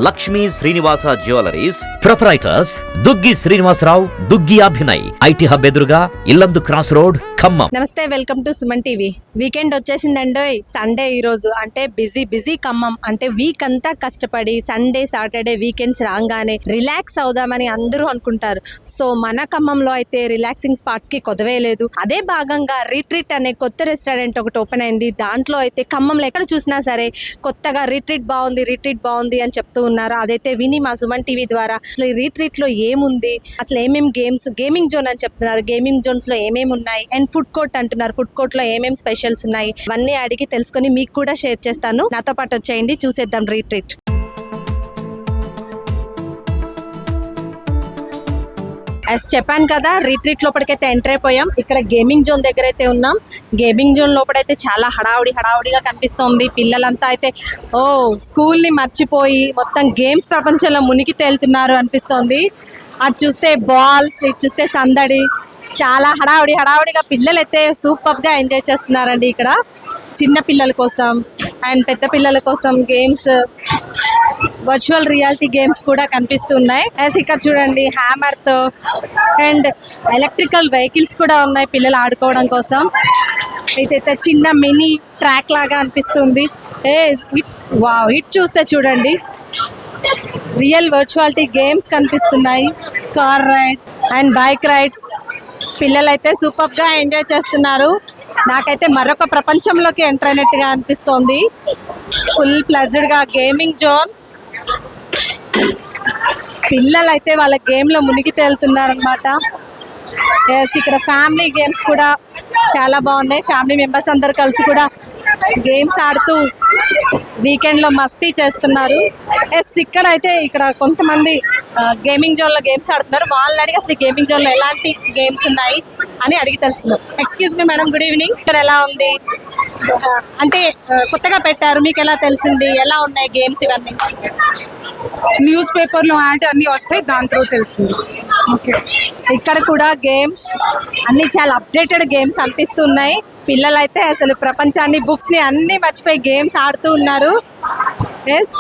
Lakshmi Srinivasa jewelleries proprietors Duggi Srinivasarao, Duggi Abhinay, IT hub ఎదురుగా Yellandu cross road, Khammam. నమస్తే, welcome to Suman TV. Weekend వచ్చేసిందండి. Sunday ఈ రోజు అంటే బిజీ ఖమ్మం. అంటే వీక్ అంతా కష్టపడి సండే సాటర్డే వీకెండ్స్ రాగానే రిలాక్స్ అవుదామని అందరూ అనుకుంటారు. సో మన ఖమ్మంలో అయితే రిలాక్సింగ్ స్పాట్స్ కి కొదవే లేదు. అదే భాగంగా రిట్రీట్ అనే కొత్త రెస్టారెంట్ ఒకటి ఓపెన్ అయింది. దాంట్లో అయితే ఖమ్మంలో ఎక్కడ చూసినా సరే కొత్తగా రిట్రీట్ బాగుంది అని చెప్తూ ఉన్నారు. అదైతే విని మా సుమన్ టీవీ ద్వారా అసలు ఈ రిట్రీట్ లో ఏముంది, అసలు ఏమేమి గేమింగ్ జోన్ అని చెప్తున్నారు, గేమింగ్ జోన్స్ లో ఏమేమి ఉన్నాయి, అండ్ ఫుడ్ కోర్ట్ అంటున్నారు, ఫుడ్ కోర్ట్ లో ఏమేమి స్పెషల్స్ ఉన్నాయి, ఇవన్నీ అడిగి తెలుసుకొని మీకు కూడా షేర్ చేస్తాను. నాతో పాటు వచ్చేయండి, చూసేద్దాం రిట్రీట్. చెప్పాను కదా, రిట్రీట్ లోపలికైతే ఎంటర్ అయిపోయాం. ఇక్కడ గేమింగ్ జోన్ దగ్గర అయితే ఉన్నాం. గేమింగ్ జోన్ లోపలైతే చాలా హడావుడిగా కనిపిస్తోంది. పిల్లలంతా అయితే స్కూల్ ని మర్చిపోయి మొత్తం గేమ్స్ ప్రపంచంలో మునిగి తేలుతున్నారు అనిపిస్తోంది. అటు చూస్తే బాల్స్, ఇటు చూస్తే సందడి, చాలా హడావుడిగా పిల్లలు అయితే సూపర్ గా ఎంజాయ్ చేస్తున్నారండి. ఇక్కడ చిన్న పిల్లల కోసం అండ్ పెద్ద పిల్లల కోసం గేమ్స్, వర్చువల్ రియాలిటీ గేమ్స్ కూడా కనిపిస్తున్నాయి. ఇక్కడ చూడండి హ్యామర్ తో అండ్ ఎలక్ట్రికల్ వెహికల్స్ కూడా ఉన్నాయి పిల్లలు ఆడుకోవడం కోసం. ఇదైతే చిన్న మినీ ట్రాక్ లాగా అనిపిస్తుంది. ఇట్ చూస్తే చూడండి రియల్ వర్చువాలిటీ గేమ్స్ కనిపిస్తున్నాయి. Car ride and bike rides. పిల్లలైతే సూపర్ గా ఎంజాయ్ చేస్తున్నారు. నాకైతే మరొక ప్రపంచంలోకి ఎంటర్ అయినట్టుగా అనిపిస్తోంది. ఫుల్ ఫ్లెడ్జ్డ్ గా గేమింగ్ జోన్. పిల్లలైతే వాళ్ళ గేమ్ లో మునిగి తేలుతున్నారు అనమాట. ఇక్కడ ఫ్యామిలీ గేమ్స్ కూడా చాలా బాగున్నాయి. ఫ్యామిలీ మెంబర్స్ అందరు కలిసి కూడా గేమ్స్ ఆడుతూ వీకెండ్ లో మస్తీ చేస్తున్నారు. ఇక్కడ కొంతమంది గేమింగ్ జోన్ లో గేమ్స్ ఆడుతున్నారు. వాళ్ళని అడిగి అసలు గేమింగ్ జోన్ లో ఎలాంటి గేమ్స్ ఉన్నాయి అని అడిగి తెలుసుకున్నాం. Excuse me madam, good evening. ఇక్కడ ఎలా ఉంది? అంటే కొత్తగా పెట్టారు, మీకు ఎలా తెలిసింది? ఎలా ఉన్నాయి గేమ్స్ ఇవన్నీ? న్యూస్ పేపర్లో యాడ్ అన్ని వస్తాయి, దాంతో తెలిసింది. ఓకే, ఇక్కడ కూడా గేమ్స్ అన్ని చాలా అప్డేటెడ్ గేమ్స్ అనిపిస్తున్నాయి. పిల్లలైతే అసలు ప్రపంచాన్ని, బుక్స్ ని అన్ని మర్చిపోయి గేమ్స్ ఆడుతూ ఉన్నారు. Yes,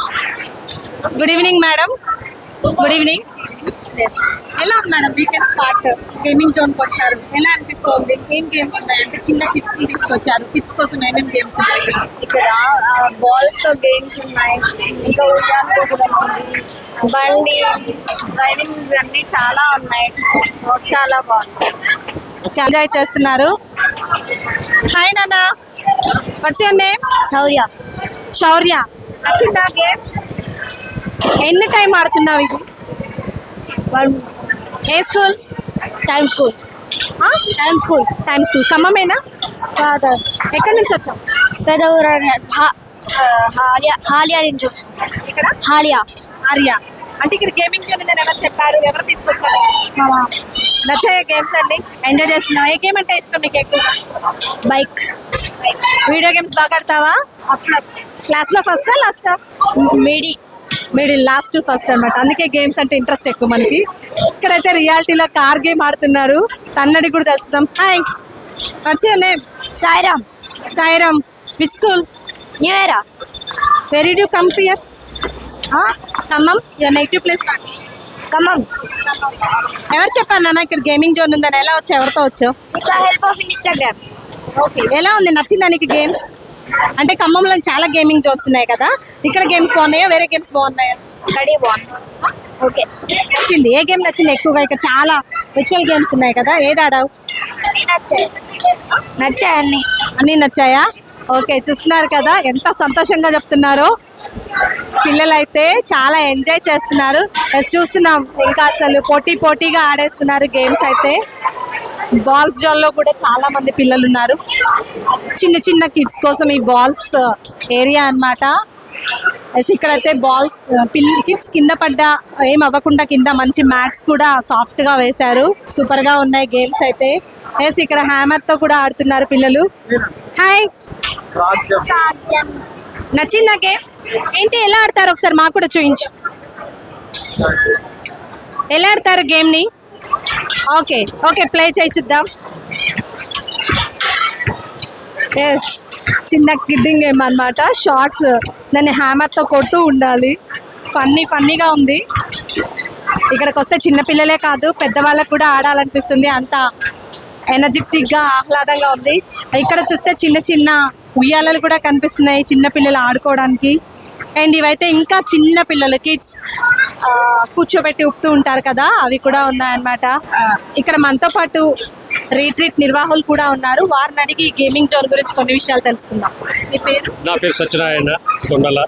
good evening madam. Good evening. ఎలా ఉంది madam weekend spot? Gaming zone కి వచ్చారు, ఎలా అనిపిస్తుంది? ఏం గేమ్స్ ఉన్నాయి? అంటే చిన్న కిడ్స్ ని తీసుకొచ్చారు. కిడ్స్ కోసం ఏమేమి గేమ్స్ ఉన్నాయి? ఇక్కడ బాల్స్ తో గేమ్స్ ఉన్నాయి, ఇంకా బండి డ్రైవింగ్ అన్ని చాలా ఉన్నాయి. చాలా బాగుంది, చాలా ఎంజాయ్ చేస్తున్నారు. హాయ్ నాన్న, వాట్స్ యువర్ నేమ్? శౌర్య. నచ్చిందా గేమ్స్? ఎన్ని టైం ఆడుతున్నావు ఇది? ఏ school? Time school. Time school ఖమ్మమేనా? కాదు, ఎక్కడి నుంచి వచ్చాం? పెద్ద ఊరు హాలియా నుంచి వచ్చింది. ఇక్కడ ఆర్యా. అంటే ఇక్కడ గేమింగ్ జోన్ ఉందని ఎవరు చెప్పారు? ఎవరు తీసుకొచ్చారు? నచ్చాయా గేమ్స్ అన్ని? ఎంజాయ్ చేస్తున్నావా? ఏ గేమ్ అంటే ఇష్టం మీకు ఎక్కువ? బైక్. వీడియో గేమ్స్ బాగా ఆడతావా? క్లాస్ లో ఫస్టా లాస్టా? మిడిల్, లాస్ట్ ఫస్ట్ అనమాట. అందుకే గేమ్స్ అంటే ఇంట్రెస్ట్ ఎక్కువ మనకి. ఇక్కడైతే రియాలిటీలో కార్ గేమ్ ఆడుతున్నారు. తన్నడి కూడా తెలుసుకుందాం. Hi, what's your name? Sairam. Which school? New year. Where did you come here? Khammam. Your native place? Khammam. ఎవరు చెప్పారు నాన్న ఇక్కడ గేమింగ్ జోన్ ఉందని? ఎలా వచ్చావు? ఎవరితో వచ్చావు? With the help of Instagram. Okay, ఎలా ఉంది? నచ్చిందా నీకు గేమ్స్? అంటే ఖమ్మంలో చాలా గేమింగ్ జోన్స్ ఉన్నాయి కదా, ఇక్కడ గేమ్స్ బాగున్నాయా, వేరే గేమ్స్ బాగున్నాయా? ఇక్కడే బాగుంది. ఓకే, నచ్చింది. ఏ గేమ్ నచ్చింది ఎక్కువగా? ఇక్కడ చాలా విర్చువల్ గేమ్స్ ఉన్నాయి కదా, ఏది ఆడావు? నచ్చాయి అన్నీ నచ్చాయా? ఓకే, చూస్తున్నారు కదా ఎంత సంతోషంగా చెప్తున్నారో. పిల్లలైతే చాలా ఎంజాయ్ చేస్తున్నారు. చూస్తున్నాం ఇంకా అసలు పోటీగా ఆడేస్తున్నారు గేమ్స్ అయితే. బాల్స్ జోన్ లో కూడా చాలా మంది పిల్లలు ఉన్నారు. చిన్న కిడ్స్ కోసం ఈ బాల్స్ ఏరియా అన్నమాట. ఇక్కడైతే బాల్స్ కిడ్స్ కింద పడ్డా ఏం అవ్వకుండా కింద మంచి మ్యాట్స్ కూడా సాఫ్ట్ గా వేశారు. సూపర్ గా ఉన్నాయి గేమ్స్ అయితే. ఇక్కడ హ్యామర్ తో కూడా ఆడుతున్నారు పిల్లలు. హాయ్, నచ్చిందా గేమ్? ఏంటి, ఎలా ఆడతారు ఒకసారి మాకు కూడా చూపించు. ఎలా ఆడతారు గేమ్ ని? ఓకే, ప్లే చేయి చూద్దాం. చిన్న కిడ్డింగ్ గేమ్ అనమాట. షార్ట్స్ దాన్ని హ్యామర్తో కొడుతూ ఉండాలి. ఫన్నీగా ఉంది. ఇక్కడికి వస్తే చిన్నపిల్లలే కాదు పెద్దవాళ్ళకు కూడా ఆడాలనిపిస్తుంది. అంత ఎనర్జెటిక్గా ఆహ్లాదంగా ఉంది. ఇక్కడ చూస్తే చిన్న ఉయ్యాలలు కూడా కనిపిస్తున్నాయి చిన్నపిల్లలు ఆడుకోవడానికి. అండ్ ఇవైతే ఇంకా చిన్న పిల్లలు కిడ్స్ కూర్చోబెట్టి ఊపుతూ ఉంటారు కదా, అవి కూడా ఉన్నాయన్నమాట. ఇక్కడ మనతో పాటు రీట్రీట్ నిర్వాహకులు కూడా ఉన్నారు. వారిని అడిగి ఈ గేమింగ్ జోన్ గురించి కొన్ని విషయాలు తెలుసుకుందాం. మీ పేరు? నా పేరు సత్యనారాయణ కొండల.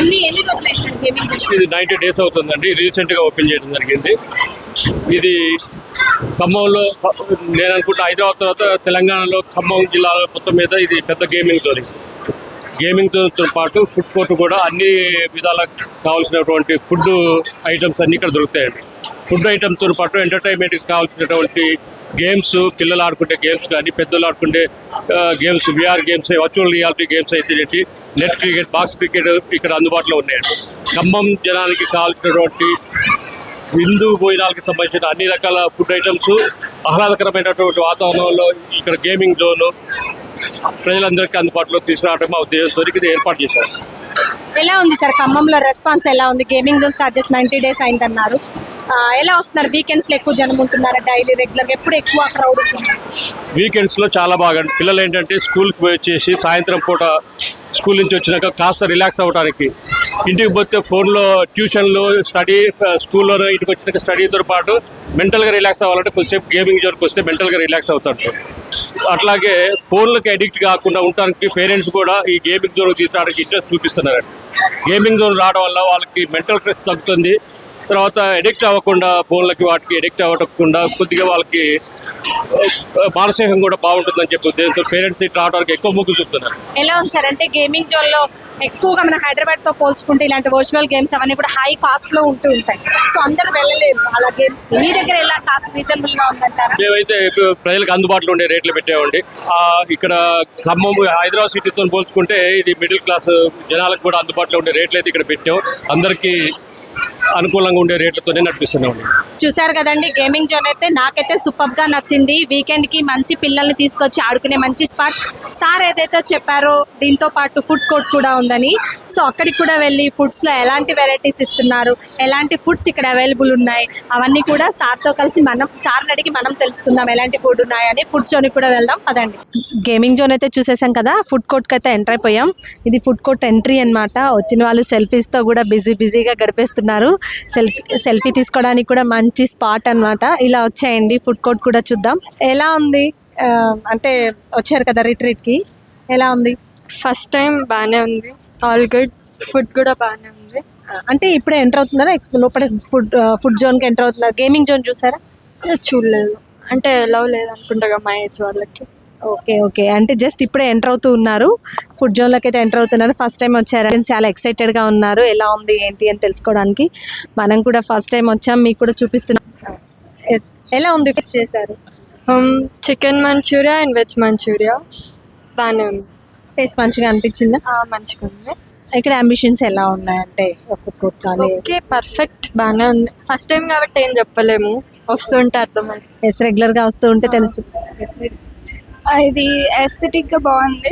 ఎన్ని రోజులు అయింది గేమింగ్ జోన్? ఇది 90 days అవుతుందండి. రీసెంట్గా ఓపెన్ చేయడం జరిగింది. ఇది ఖమ్మంలో, నేను అనుకుంటా హైదరాబాద్ తర్వాత తెలంగాణలో ఖమ్మం జిల్లాలో మొత్తం మీద ఇది పెద్ద గేమింగ్ జోన్. గేమింగ్ జోన్తో పాటు ఫుడ్ కోర్ట్ కూడా అన్ని విధాల కావాల్సినటువంటి ఫుడ్ ఐటమ్స్ అన్నీ ఇక్కడ దొరుకుతాయండి. ఫుడ్ ఐటమ్స్తో పాటు ఎంటర్టైన్మెంట్కి కావాల్సినటువంటి గేమ్స్, పిల్లలు ఆడుకునే గేమ్స్ కానీ పెద్దలు ఆడుకునే games, VR games, virtual reality games అయితే నెట్ క్రికెట్, బాక్స్ క్రికెట్ ఇక్కడ అందుబాటులో ఉన్నాయండి. ఖమ్మం జనానికి కావాల్సినటువంటి విందు భోజనాలకు సంబంధించిన అన్ని రకాల ఫుడ్ ఐటమ్స్ ఆహ్లాదకరమైనటువంటి వాతావరణంలో ఇక్కడ గేమింగ్ జోన్ ప్రజలందరికీ అందుబాటులో తీసుకురావడం మా ఉద్దేశంతో ఇది ఏర్పాటు చేశారు. ఎలా ఉంది సార్ ఖమ్మంలో రెస్పాన్స్ ఎలా ఉంది? గేమింగ్ జోన్ స్టార్ట్ చేసి 90 days అయిందన్నారు. ఎలా వస్తున్నారు? వీకెండ్స్లో ఎక్కువ జనం ఉంటున్నారు, డైలీ రెగ్యులర్గా ఎప్పుడు ఎక్కువ క్రౌడ్ ఉంటున్నారు? వీకెండ్స్లో చాలా బాగా పిల్లలు ఏంటంటే స్కూల్కి పోయి వచ్చేసి సాయంత్రం పూట స్కూల్ నుంచి వచ్చినాక కాస్త రిలాక్స్ అవ్వడానికి ఇంటికి పోతే ఫోన్లో ట్యూషన్లు, స్టడీ, స్కూల్లో ఇంటికి వచ్చినాక స్టడీతో పాటు మెంటల్గా రిలాక్స్ అవ్వాలంటే కొద్దిసేపు గేమింగ్ జోన్కి వస్తే మెంటల్గా రిలాక్స్ అవుతారు. అట్లాగే ఫోన్లకి అడిక్ట్ కాకుండా ఉండడానికి పేరెంట్స్ కూడా ఈ గేమింగ్ జోన్ తీసుకోవడానికి ఇంట్రెస్ట్ చూపిస్తున్నారండి. గేమింగ్ జోన్ రావడం వల్ల వాళ్ళకి మెంటల్ స్ట్రెస్ తగ్గుతుంది. తర్వాత అడిక్ట్ అవ్వకుండా, ఫోన్లకి వాటికి అడిక్ట్ అవ్వకుండా కొద్దిగా వాళ్ళకి మానసికంగా కూడా బాగుంటుందని చెప్పి ఉద్దేశంతో పేరెంట్స్ ఇట్లా రావడానికి ఎక్కువ మొగ్గు చూపుతున్నారు. ఎలా ఉంది సార్? అంటే గేమింగ్ జోన్లో ఎక్కువగా మన హైదరాబాద్తో పోల్చుకుంటే ఇలాంటి వర్చువల్ గేమ్స్ అవన్నీ కూడా హై కాస్ట్లో ఉంటూ ఉంటాయి. సో అందరూ వెళ్ళలేరు అలా గేమ్స్. మీ దగ్గర ఎలా కాస్ట్ రీజనబుల్గా ఉందంటారా? మేమైతే ప్రజలకు అందుబాటులో ఉండే రేట్లు పెట్టామండి. ఇక్కడ ఖమ్మం హైదరాబాద్ సిటీతో పోల్చుకుంటే ఇది మిడిల్ క్లాస్ జనాలకు కూడా అందుబాటులో ఉండే రేట్లు అయితే ఇక్కడ పెట్టాం. అందరికీ అనుకూలంగా ఉండే రేట్లతోనే నడిపిస్తున్నాం. చూసారు కదండి, గేమింగ్ జోన్ అయితే నాకైతే సూపర్గా నచ్చింది. వీకెండ్కి మంచి పిల్లల్ని తీసుకొచ్చి ఆడుకునే మంచి స్పాట్. సార్ ఏదైతే చెప్పారో దీంతో పాటు ఫుడ్ కోర్ట్ కూడా ఉందని, సో అక్కడికి కూడా వెళ్ళి ఫుడ్స్లో ఎలాంటి వెరైటీస్ ఇస్తున్నారు, ఎలాంటి ఫుడ్స్ ఇక్కడ అవైలబుల్ ఉన్నాయి, అవన్నీ కూడా సార్తో కలిసి సార్ని అడిగి మనం తెలుసుకుందాం ఎలాంటి ఫుడ్ ఉన్నాయని. ఫుడ్ జోన్కి కూడా వెళ్దాం పదండి. గేమింగ్ జోన్ అయితే చూసేసాం కదా, ఫుడ్ కోర్ట్కి అయితే ఎంటర్ అయిపోయాం. ఇది ఫుడ్ కోర్ట్ ఎంట్రీ అనమాట. వచ్చిన వాళ్ళు సెల్ఫీస్తో కూడా బిజీగా గడిపేస్తున్నారు. సెల్ఫీ తీసుకోవడానికి కూడా మంచి స్పాట్ అన్నమాట. ఇలా వచ్చాయండి, ఫుడ్ కోర్ట్ కూడా చూద్దాం ఎలా ఉంది. అంటే వచ్చారు కదా రిట్రీట్కి, ఎలా ఉంది? ఫస్ట్ టైం బాగానే ఉంది, ఆల్ గుడ్. ఫుడ్ కూడా బాగానే ఉంది. అంటే ఇప్పుడే ఎంటర్ అవుతున్నారా? లోపల ఫుడ్ జోన్కి ఎంటర్ అవుతున్నారు. గేమింగ్ జోన్ చూసారా? చూడలేదు, అంటే లవ్ లేదు అనుకుంటా మా ఏజ్ వాళ్ళకి. ఓకే, అంటే జస్ట్ ఇప్పుడే ఎంటర్ అవుతూ ఉన్నారు. ఫుడ్ జోన్లోకి అయితే ఎంటర్ అవుతున్నారు. ఫస్ట్ టైం వచ్చారు, చాలా ఎక్సైటెడ్గా ఉన్నారు ఎలా ఉంది ఏంటి అని తెలుసుకోవడానికి. మనం కూడా ఫస్ట్ టైం వచ్చాం, మీకు కూడా చూపిస్తున్నాం. ఎలా ఉంది? ఫిక్స్ చేశారు chicken Manchurian and veg Manchurian బాగానే ఉంది. టేస్ట్ మంచిగా అనిపించిందా? మంచిగా ఉంది. ఇక్కడ అంబిషన్స్ ఎలా ఉన్నాయంటే ఫుడ్ కోర్ట్ కానీ? ఓకే, పర్ఫెక్ట్, బాగానే ఉంది. ఫస్ట్ టైం కాబట్టి ఏం చెప్పలేము, వస్తుంటే అర్థమైంది. రెగ్యులర్గా వస్తూ ఉంటే తెలుస్తుంది. ఇది ఎస్థెటిక్ గా బాగుంది.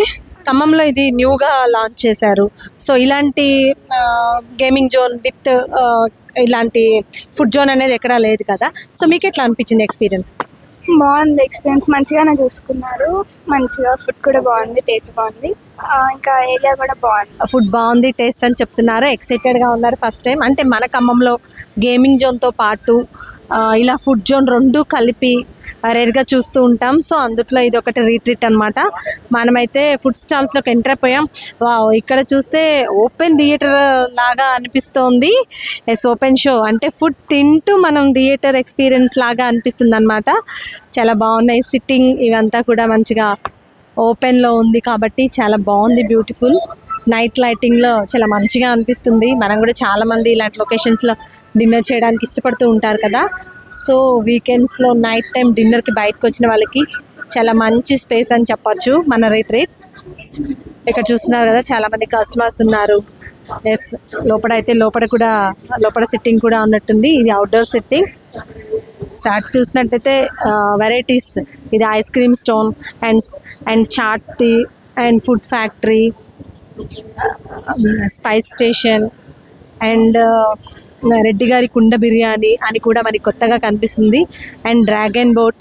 ఖమ్మంలో ఇది న్యూగా లాంచ్ చేశారు. సో ఇలాంటి గేమింగ్ జోన్ విత్ ఇలాంటి ఫుడ్ జోన్ అనేది ఎక్కడా లేదు కదా. సో మీకు ఎట్లా అనిపించింది ఎక్స్పీరియన్స్? బాగుంది ఎక్స్పీరియన్స్, మంచిగానే చూసుకున్నారు. మంచిగా ఫుడ్ కూడా బాగుంది, టేస్ట్ బాగుంది, ఇంకా ఏరియా కూడా బాగుంది. ఫుడ్ బాగుంది, టేస్ట్ అని చెప్తున్నారు, ఎక్సైటెడ్గా ఉన్నారు ఫస్ట్ టైం. అంటే మన ఖమ్మంలో గేమింగ్ జోన్తో పాటు ఇలా ఫుడ్ జోన్ రెండు కలిపి రేర్గా చూస్తూ ఉంటాం. సో అందుట్లో ఇది ఒకటి రీట్రీట్ అనమాట. మనమైతే ఫుడ్ స్టాల్స్లోకి ఎంటర్ అయిపోయాం. ఇక్కడ చూస్తే ఓపెన్ థియేటర్ లాగా అనిపిస్తోంది. ఓపెన్ షో అంటే ఫుడ్ తింటూ మనం థియేటర్ ఎక్స్పీరియన్స్ లాగా అనిపిస్తుంది అనమాట. చాలా బాగున్నాయి. సిట్టింగ్ ఇవంతా కూడా మంచిగా ఓపెన్లో ఉంది కాబట్టి చాలా బాగుంది, బ్యూటిఫుల్. నైట్ లైటింగ్లో చాలా మంచిగా అనిపిస్తుంది. మనం కూడా చాలామంది ఇలాంటి లొకేషన్స్లో డిన్నర్ చేయడానికి ఇష్టపడుతూ ఉంటారు కదా. సో వీకెండ్స్లో నైట్ టైం డిన్నర్కి బయటకు వచ్చిన వాళ్ళకి చాలా మంచి స్పేస్ అని చెప్పొచ్చు మన రిట్రీట్. ఇక్కడ చూస్తున్నారు కదా, చాలామంది కస్టమర్స్ ఉన్నారు. ఎస్, లోపల సిట్టింగ్ కూడా ఉన్నట్టుంది. ఇది అవుట్డోర్ సిట్టింగ్. చాట్ చూసినట్టయితే వెరైటీస్, ఇది ice cream stone and chaat and food factory, spice station and Reddy Gari Kunda biryani అని కూడా మనకి కొత్తగా కనిపిస్తుంది. అండ్ డ్రాగన్ బోట్,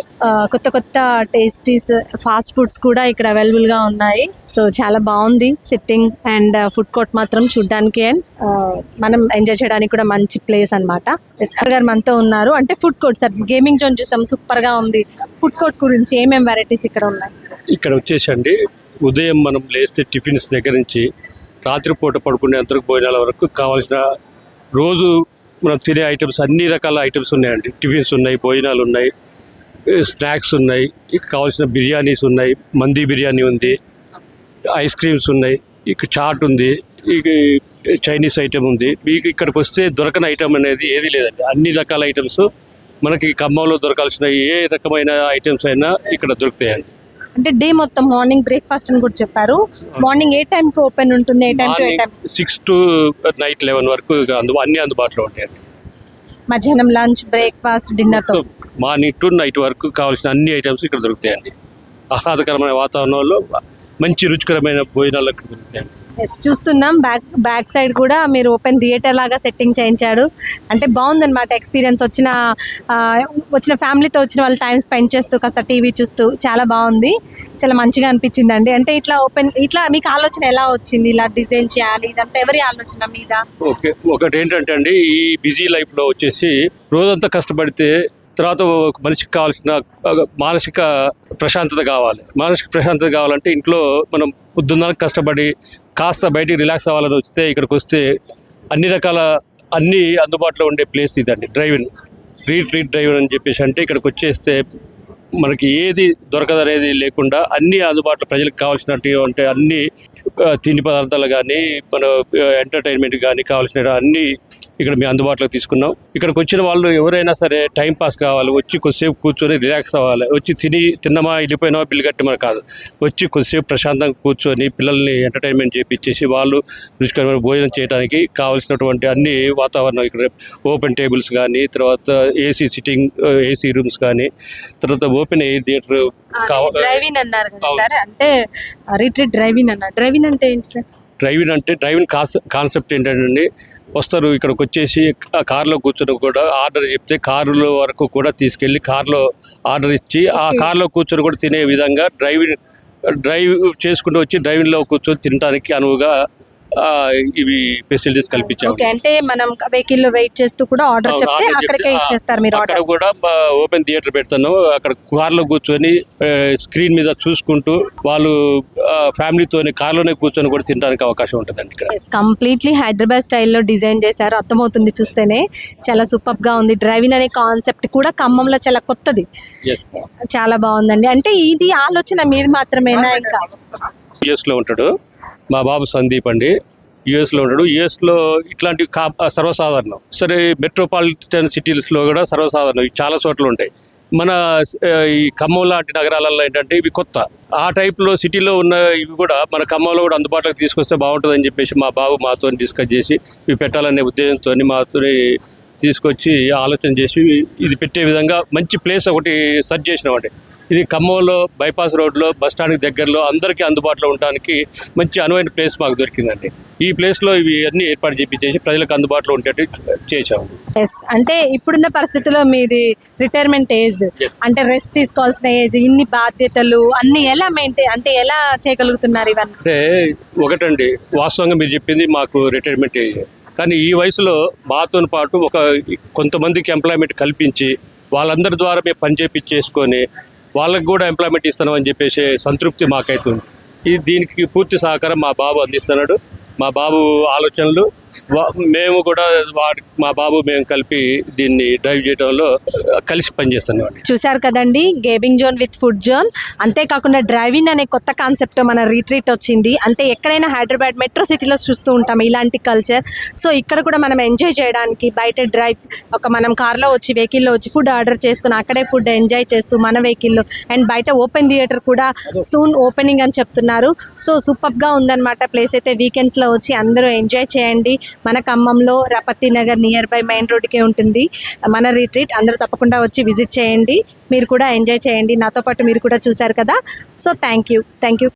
కొత్త కొత్త టేస్టీస్ ఫాస్ట్ ఫుడ్స్ కూడా ఇక్కడ అవైలబుల్గా ఉన్నాయి. సో చాలా బాగుంది సిట్టింగ్ అండ్ ఫుడ్ కోర్ట్ మాత్రం చూడడానికి అండ్ మనం ఎంజాయ్ చేయడానికి కూడా మంచి ప్లేస్ అనమాట. ఎస్ఆర్ గారు మనతో ఉన్నారు. అంటే food court sir, gaming zone చూసాం సూపర్గా ఉంది. ఫుడ్ కోర్ట్ గురించి ఏమేమి వెరైటీస్ ఇక్కడ ఉన్నాయి? ఇక్కడ వచ్చేసండి ఉదయం మనం లేస్తే టిఫిన్స్ దగ్గర నుంచి రాత్రిపూట పడుకునేంతవరకు భోజనాల వరకు కావాల్సిన రోజు మనం తినే ఐటమ్స్ అన్ని రకాల ఐటమ్స్ ఉన్నాయండి. టిఫిన్స్ ఉన్నాయి, భోజనాలు ఉన్నాయి, స్నాక్స్ ఉన్నాయి, ఇక కావాల్సిన బిర్యానీస్ ఉన్నాయి, మందీ బిర్యానీ ఉంది, ఐస్ క్రీమ్స్ ఉన్నాయి, ఇక చాట్ ఉంది, ఇక చైనీస్ ఐటమ్ ఉంది. మీకు ఇక్కడికి వస్తే దొరకని ఐటమ్ అనేది ఏది లేదండి. అన్ని రకాల ఐటమ్స్ మనకి ఖమ్మంలో దొరకాల్సిన ఏ రకమైన ఐటమ్స్ అయినా ఇక్కడ దొరుకుతాయండి. అంటే డే మొత్తం మార్నింగ్ బ్రేక్ఫాస్ట్ అని కూడా చెప్పారు. మార్నింగ్ ఏ టైంకి ఓపెన్ ఉంటుంది, ఏ టైం టు ఏ టైం? 6 to నైట్ 11 వరకు అన్ని అందుబాటులో ఉంటాయండి. మధ్యాహ్నం లంచ్, బ్రేక్ఫాస్ట్, డిన్నర్తో మార్నింగ్ టు నైట్ వరకు కావాల్సిన అన్ని ఐటమ్స్ ఇక్కడ దొరుకుతాయండి. ఆహ్లాదకరమైన వాతావరణంలో మంచి రుచికరమైన భోజనాలు ఇక్కడ దొరుకుతాయండి. చూస్తున్నాం బ్యాక్ సైడ్ కూడా మీరు ఓపెన్ థియేటర్ లాగా సెట్టింగ్ చేయించాడు. అంటే బాగుందన్నమాట ఎక్స్పీరియన్స్. వచ్చిన ఫ్యామిలీతో వచ్చిన వాళ్ళు టైం స్పెండ్ చేస్తూ కాస్త టీవీ చూస్తూ చాలా బాగుంది. చాలా మంచిగా అనిపించింది అండి. అంటే ఇట్లా మీకు ఆలోచన ఎలా వచ్చింది, ఇలా డిజైన్ చేయాలి, ఇదంతా ఎవరి ఆలోచన మీద? ఓకే, ఒకటి ఏంటంటే అండి, ఈ బిజీ లైఫ్లో వచ్చేసి రోజంతా కష్టపడితే తర్వాత ఒక మనిషికి కావాల్సిన మానసిక ప్రశాంతత కావాలి. మానసిక ప్రశాంతత కావాలంటే ఇంట్లో మనం పొద్దున్న కష్టపడి కాస్త బయటికి రిలాక్స్ అవ్వాలని వస్తే ఇక్కడికి వస్తే అన్ని అందుబాటులో ఉండే ప్లేస్ ఇదండి. రీట్రీట్ డ్రైవ్ అని చెప్పేసి అంటే ఇక్కడికి వచ్చేస్తే మనకి ఏది దొరకదనేది లేకుండా అన్ని అందుబాటులో ప్రజలకు కావాల్సినట్టు అంటే అన్ని తిండి పదార్థాలు కానీ మన ఎంటర్టైన్మెంట్ కానీ కావాల్సిన అన్ని ఇక్కడ మేము అందుబాటులోకి తీసుకున్నాం. ఇక్కడికి వచ్చిన వాళ్ళు ఎవరైనా సరే టైం పాస్ కావాలి, వచ్చి కొద్దిసేపు కూర్చొని రిలాక్స్ అవ్వాలి, వచ్చి తిన్నమా వెళ్ళిపోయినామా బిల్లు కట్టమని కాదు, వచ్చి కొద్దిసేపు ప్రశాంతంగా కూర్చొని పిల్లల్ని ఎంటర్టైన్మెంట్ చేయించేసి వాళ్ళు రుచికరమైన భోజనం చేయడానికి కావాల్సినటువంటి అన్ని వాతావరణం ఇక్కడ ఓపెన్ టేబుల్స్ కానీ, తర్వాత ఏసీ సిట్టింగ్ ఏసీ రూమ్స్ కానీ, తర్వాత ఓపెన్ ఎయిర్ థియేటర్ డ్రైవింగ్ అన్నారు కదా సార్. అంటే రీట్రీట్ డ్రైవింగ్ అన్నారు. డ్రైవింగ్ అంటే ఏంటి సార్? డ్రైవింగ్ కాన్సెప్ట్ ఏంటంటే వస్తారు ఇక్కడికి వచ్చేసి కార్లో కూర్చొని కూడా ఆర్డర్ చెప్తే కారులో వరకు కూడా తీసుకెళ్ళి కార్లో ఆర్డర్ ఇచ్చి ఆ కార్లో కూర్చొని కూడా తినే విధంగా డ్రైవ్ చేసుకుంటూ వచ్చి డ్రైవింగ్లో కూర్చొని తినడానికి అనువుగా ఇవి ఫెసిలిటీస్ కల్పించాము. అంటే మనం వెహికల్ లో వెయిట్ చేస్తూ కూడా ఆర్డర్ చెప్తే అక్కడికే ఇచ్చేస్తారు మీరు. అక్కడ కూడా ఓపెన్ థియేటర్ పెడతాను. అక్కడ కార్లో కూర్చొని స్క్రీన్ మీద చూసుకుంటూ వాళ్ళు ఫ్యామిలీతోని కార్లోనే కూర్చొని కూడా తినడానికి అవకాశం ఉంటుందండి. ఇక్కడ కంప్లీట్లీ హైదరాబాద్ స్టైల్లో డిజైన్ చేశారు, అర్థమవుతుంది చూస్తేనే. చాలా సూపర్ గా ఉంది. డ్రైవింగ్ అనే కాన్సెప్ట్ కూడా ఖమ్మంలో చాలా కొత్తది, చాలా బాగుందండి. అంటే ఇది ఆలోచన మీరు మాత్రమేనా? ఇంకా యుఎస్ లో ఉంటాడు మా బాబు సందీప్ అండి, యుఎస్లో ఉంటాడు. యుఎస్లో ఇట్లాంటివి సర్వసాధారణం. సరే మెట్రోపాలిటన్ సిటీస్లో కూడా సర్వసాధారణం, చాలా చోట్ల ఉంటాయి. మన ఈ ఖమ్మం లాంటి నగరాలలో ఏంటంటే ఇవి కొత్త. ఆ టైప్లో సిటీలో ఉన్న ఇవి కూడా మన ఖమ్మంలో కూడా అందుబాటులోకి తీసుకొస్తే బాగుంటుందని చెప్పేసి మా బాబు మాతో డిస్కస్ చేసి ఇవి పెట్టాలనే ఉద్దేశంతో మాతో తీసుకొచ్చి ఆలోచన చేసి ఇది పెట్టే విధంగా మంచి ప్లేస్ ఒకటి సెర్చ్ చేసినామండి. ఇది ఖమ్మంలో బైపాస్ రోడ్లో బస్ స్టాండ్కి దగ్గరలో అందరికీ అందుబాటులో ఉండడానికి మంచి అనువైన ప్లేస్ మాకు దొరికిందండి. ఈ ప్లేస్లో ఇవి అన్నీ ఏర్పాటు చేయించేసి ప్రజలకు అందుబాటులో ఉండేట్టు చేసాము. అంటే ఇప్పుడున్న పరిస్థితుల్లో మీది రిటైర్మెంట్ ఏజ్, అంటే రెస్ట్ తీసుకోవాల్సిన ఏజ్, ఇన్ని బాధ్యతలు అన్ని ఎలా ఎలా చేయగలుగుతున్నారు ఇవన్నీ? అంటే ఒకటండి, వాస్తవంగా మీరు చెప్పింది మాకు రిటైర్మెంట్ ఏజ్. కానీ ఈ వయసులో మాతో పాటు కొంతమందికి ఎంప్లాయ్మెంట్ కల్పించి వాళ్ళందరి ద్వారా మేము పని చేయించేసుకొని వాళ్ళకి కూడా ఎంప్లాయ్మెంట్ ఇస్తున్నామని చెప్పేసి సంతృప్తి మాకైతుంది. దీనికి పూర్తి సహకారం మా బాబు అందిస్తున్నాడు. మా బాబు ఆలోచనలు మేము కూడా మేము కలిపి దీన్ని డ్రైవ్ చేయడంలో కలిసి పనిచేస్తున్నాం. చూశారు కదండి, gaming zone with food zone. అంతేకాకుండా డ్రైవింగ్ అనే కొత్త కాన్సెప్ట్ మన రీట్రీట్ వచ్చింది. అంటే ఎక్కడైనా హైదరాబాద్ మెట్రో సిటీలో చూస్తూ ఉంటాం ఇలాంటి కల్చర్. సో ఇక్కడ కూడా మనం ఎంజాయ్ చేయడానికి బయట మనం కార్లో వచ్చి వెహికల్లో వచ్చి ఫుడ్ ఆర్డర్ చేసుకుని అక్కడే ఫుడ్ ఎంజాయ్ చేస్తూ మన వెహికల్లో, అండ్ బయట ఓపెన్ థియేటర్ కూడా సూన్ ఓపెనింగ్ అని చెప్తున్నారు. సో సూపర్గా ఉందన్నమాట ప్లేస్ అయితే. వీకెండ్స్లో వచ్చి అందరూ ఎంజాయ్ చేయండి. మన ఖమ్మంలో రపతి నగర్ నియర్ బై మెయిన్ రోడ్కే ఉంటుంది మన రీట్రీట్. అందరూ తప్పకుండా వచ్చి విజిట్ చేయండి, మీరు కూడా ఎంజాయ్ చేయండి. నాతో పాటు మీరు కూడా చూశారు కదా. So thank you.